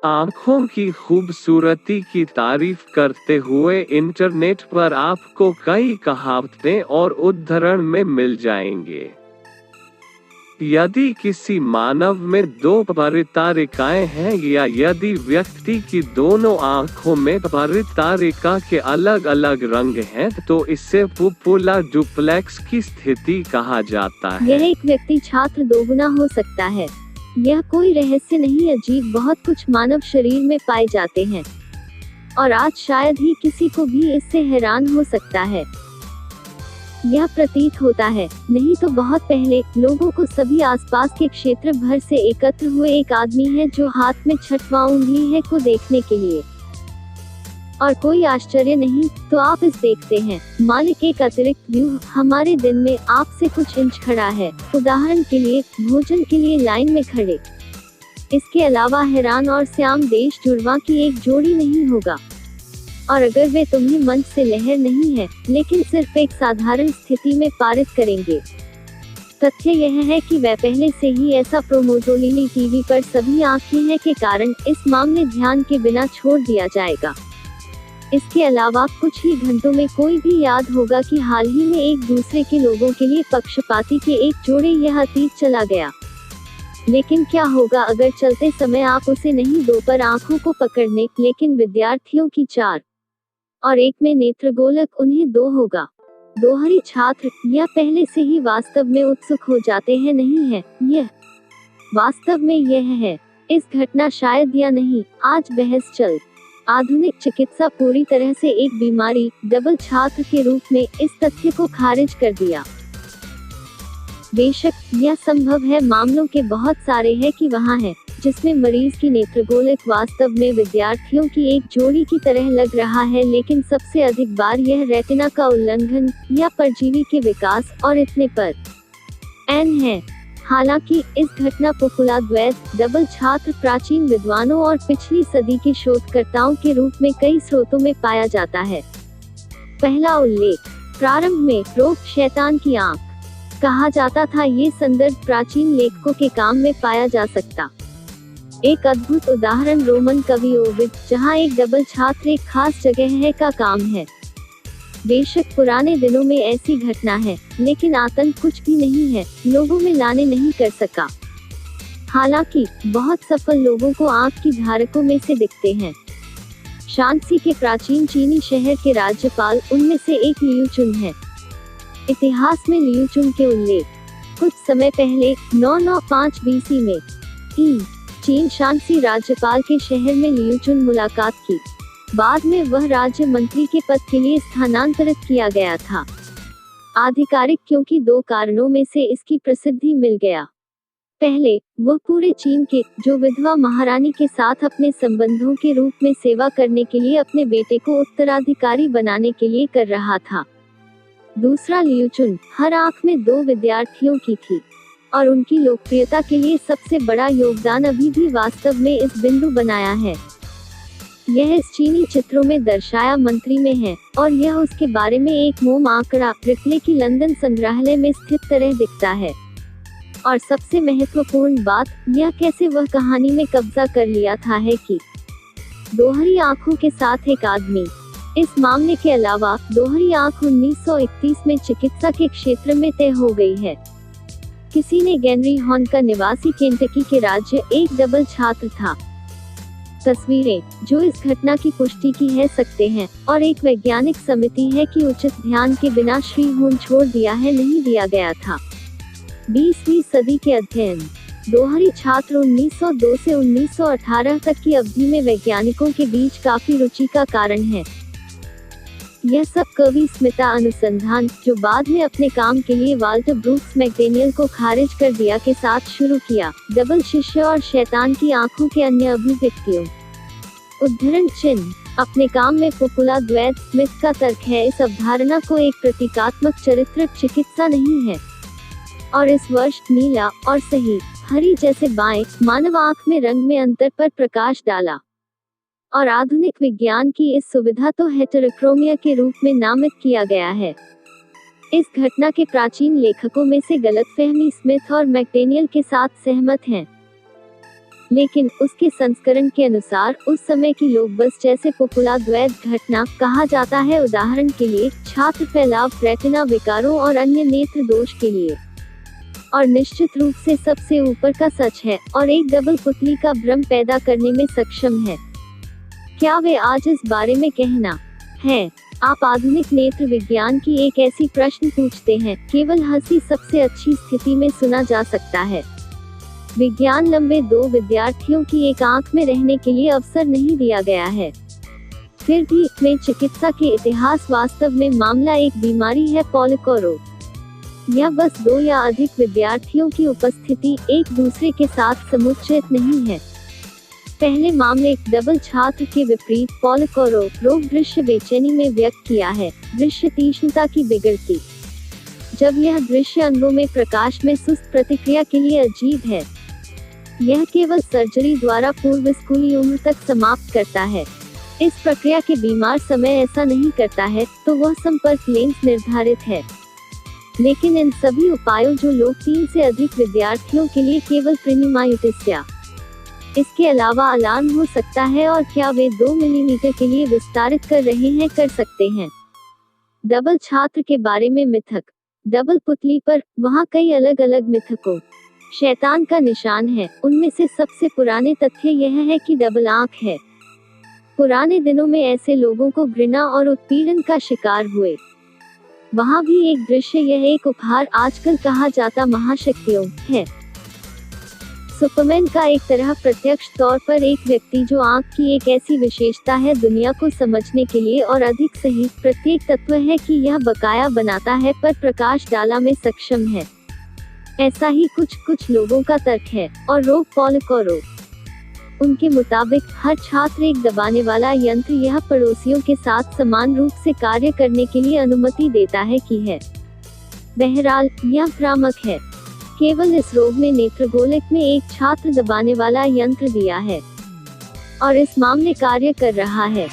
आँखों की खूबसूरती की तारीफ करते हुए इंटरनेट पर आपको कई कहावतें और उद्धरण में मिल जाएंगे। यदि किसी मानव में दो परितारिकाएं हैं या यदि व्यक्ति की दोनों आँखों में परितारिका के अलग अलग रंग हैं तो इसे पुपुला डुप्लेक्स की स्थिति कहा जाता है। यह एक व्यक्ति छात्र दोगुना हो सकता है। यह कोई रहस्य नहीं, अजीब बहुत कुछ मानव शरीर में पाए जाते हैं और आज शायद ही किसी को भी इससे हैरान हो सकता है। यह प्रतीत होता है, नहीं तो बहुत पहले, लोगों को सभी आसपास के क्षेत्र भर से एकत्र हुए एक आदमी है जो हाथ में छठवां उंगली है को देखने के लिए। और कोई आश्चर्य नहीं, तो आप इस देखते हैं, मालिक एक अतिरिक्त व्यू हमारे दिन में आपसे कुछ इंच खड़ा है, उदाहरण के लिए, भोजन के लिए लाइन में खड़े। इसके अलावा हैरान और श्याम देश जुड़वा की एक जोड़ी नहीं होगा। और अगर वे तुम्हें मंच से लहर नहीं है, लेकिन सिर्फ एक साधारण स्थिति में पारित करेंगे। तथ्य यह है कि वह पहले से ही ऐसा प्रोमोजोलिनी टीवी पर सभी आंखें हैं के कारण इस मामले ध्यान के बिना छोड़ दिया जाएगा। इसके अलावा कुछ ही घंटों में कोई भी याद होगा कि हाल ही में एक दूसरे के लोगों के लिए पक्षपाती के एक जोड़े यह अतीत चला गया। लेकिन क्या होगा अगर चलते समय आप उसे नहीं दो पर आंखों को पकड़ने, लेकिन विद्यार्थियों की 4 और 1 में नेत्रगोलक उन्हें 2 होगा। दोहरी छात्र, यह पहले से ही वास्तव में उत्सुक हो जाते हैं नहीं है, यह वास्तव में यह है। इस घटना शायद या नहीं, आज बहस चल। आधुनिक चिकित्सा पूरी तरह से एक बीमारी, डबल छात्र के रूप में इस तथ्य को खारिज कर दिया। बेशक, यह संभव है, मामलों के बहुत सारे हैं कि वहाँ है, जिसमें मरीज की नेत्रगोलक वास्तव में विद्यार्थियों की एक जोड़ी की तरह लग रहा है, लेकिन सबसे अधिक बार यह रेटिना का उल्लंघन या परजीवी के विकास और इतने पर एन है। हालांकि इस घटना पुपुला द्वैत डबल छात्र प्राचीन विद्वानों और पिछली सदी के शोधकर्ताओं के रूप में कई स्रोतों में पाया जाता है। पहला उल्लेख, प्रारंभ में रोग शैतान की आंख कहा जाता था। ये संदर्भ प्राचीन लेखकों के काम में पाया जा सकता। एक अद्भुत उदाहरण रोमन कवि ओविड, जहाँ एक डबल छात्र एक खास जगह है का काम है। बेशक पुराने दिनों में ऐसी घटना है, लेकिन आतंक कुछ भी नहीं है, लोगों में लाने नहीं कर सका। हालांकि बहुत सफल लोगों को आंख की धारकों में से दिखते हैं। शांसी के प्राचीन चीनी शहर के राज्यपाल उनमें से एक लियूचुन है। इतिहास में लियूचुन के उल्लेख कुछ समय पहले 995 बीसी में चीन शांसी राज्यपाल के शहर में लियूचुन मुलाकात की। बाद में वह राज्य मंत्री के पद के लिए स्थानांतरित किया गया था। आधिकारिक क्योंकि 2 कारणों में से इसकी प्रसिद्धि मिल गया। पहले, वह पूरे चीन के, जो विधवा महारानी के साथ अपने संबंधों के रूप में सेवा करने के लिए अपने बेटे को उत्तराधिकारी बनाने के लिए कर रहा था। दूसरा, लियूचुन हर आंख में 2 विद्यार्थियों की थी और उनकी लोकप्रियता के लिए सबसे बड़ा योगदान अभी भी वास्तव में इस बिंदु बनाया है। यह इस चीनी चित्रों में दर्शाया मंत्री में है और यह उसके बारे में एक मोम आंकड़ा रिप्ले की लंदन संग्रहालय में स्थित तरह दिखता है। और सबसे महत्वपूर्ण बात, यह कैसे वह कहानी में कब्जा कर लिया था है कि दोहरी आंखों के साथ एक आदमी। इस मामले के अलावा दोहरी आंख 1931 में चिकित्सा के क्षेत्र में तय हो गई है। किसी ने गेनरी हॉर्न का निवासी केंटकी के राज्य एक डबल छात्र था। तस्वीरें जो इस घटना की पुष्टि की है सकते हैं और एक वैज्ञानिक समिति है कि उचित ध्यान के बिना श्री हॉर्न छोड़ दिया है नहीं दिया गया था। 20वीं सदी के अध्ययन, दोहरी छात्र 1902 से 1918 तक की अवधि में वैज्ञानिकों के बीच काफी रुचि का कारण है। यह सब कवि स्मिता अनुसंधान, जो बाद में अपने काम के लिए वाल्टर ब्रूक्स मैकडेनियल को खारिज कर दिया के साथ शुरू किया, डबल शिष्य और शैतान की आंखों के अन्य अभिव्यक्तियों। उद्धरण चिन्ह, अपने काम में पुपुला द्वैत स्मिथ का तर्क है इस अवधारणा को एक प्रतीकात्मक चरित्र चिकित्सा नहीं है। और इस वर्ष नीला और सही हरी जैसे बाएं मानव आंख में रंग में अंतर पर प्रकाश डाला। और आधुनिक विज्ञान की इस सुविधा तो हेटेरोक्रोमिया के रूप में नामित किया गया है। इस घटना के प्राचीन लेखकों में से गलतफहमी स्मिथ और मैकडेनियल के साथ सहमत हैं। लेकिन उसके संस्करण के अनुसार उस समय की लोग बस जैसे पोपुला द्वैत घटना कहा जाता है, उदाहरण के लिए छात्र फैलाव रेटिना विकारों और अन्य नेत्र दोष के लिए। और निश्चित रूप से सबसे ऊपर का सच है और एक डबल पुतली का भ्रम पैदा करने में सक्षम है। क्या वे आज इस बारे में कहना है? आप आधुनिक नेत्र विज्ञान की एक ऐसी प्रश्न पूछते हैं, केवल हंसी सबसे अच्छी स्थिति में सुना जा सकता है। विज्ञान लंबे 2 विद्यार्थियों की एक आंख में रहने के लिए अवसर नहीं दिया गया है। फिर भी में चिकित्सा के इतिहास वास्तव में मामला एक बीमारी है, पॉलिको रोग। यह बस 2 या अधिक विद्यार्थियों की उपस्थिति एक दूसरे के साथ समुच्चयित नहीं है। पहले मामले एक डबल छात्र के विपरीत पॉलिको रोग दृश्य बेचैनी में व्यक्त किया है, दृश्य तीक्ष्णता की बिगड़ती। जब यह दृश्य अंगों में प्रकाश में सुस्त प्रतिक्रिया के लिए अजीब है। यह केवल सर्जरी द्वारा पूर्व स्कूली उम्र तक समाप्त करता है। इस प्रक्रिया के बीमार समय ऐसा नहीं करता है तो वह संपर्क लेंस निर्धारित है। लेकिन इन सभी उपायों जो लोग 3 से अधिक विद्यार्थियों के लिए केवल प्रिनिमाइटिस या इसके अलावा अलार्म हो सकता है, और क्या वे 2 मिलीमीटर के लिए विस्तारित कर रहे हैं कर सकते हैं। डबल छात्र के बारे में मिथक। डबल पुतली पर वहाँ कई अलग अलग मिथकों शैतान का निशान है। उनमें से सबसे पुराने तथ्य यह है कि डबल आंख है। पुराने दिनों में ऐसे लोगों को घृणा और उत्पीड़न का शिकार हुए। वहाँ भी एक दृश्य, यह एक उपहार आजकल कहा जाता महाशक्तियों है। सुपरमैन का एक तरह प्रत्यक्ष तौर पर एक व्यक्ति जो आंख की एक ऐसी विशेषता है दुनिया को समझने के लिए और अधिक सही प्रत्येक तत्व है कि यह बकाया बनाता है पर प्रकाश डाला में सक्षम है। ऐसा ही कुछ लोगों का तर्क है। और रोग पॉलिको रोग। उनके मुताबिक हर छात्र एक दबाने वाला यंत्र यह पड़ोसियों के साथ समान रूप से कार्य करने के लिए अनुमति देता है कि है। बहरहाल यह भ्रामक है। केवल इस रोग में नेत्रगोलक में एक छात्र दबाने वाला यंत्र दिया है और इस मामले कार्य कर रहा है।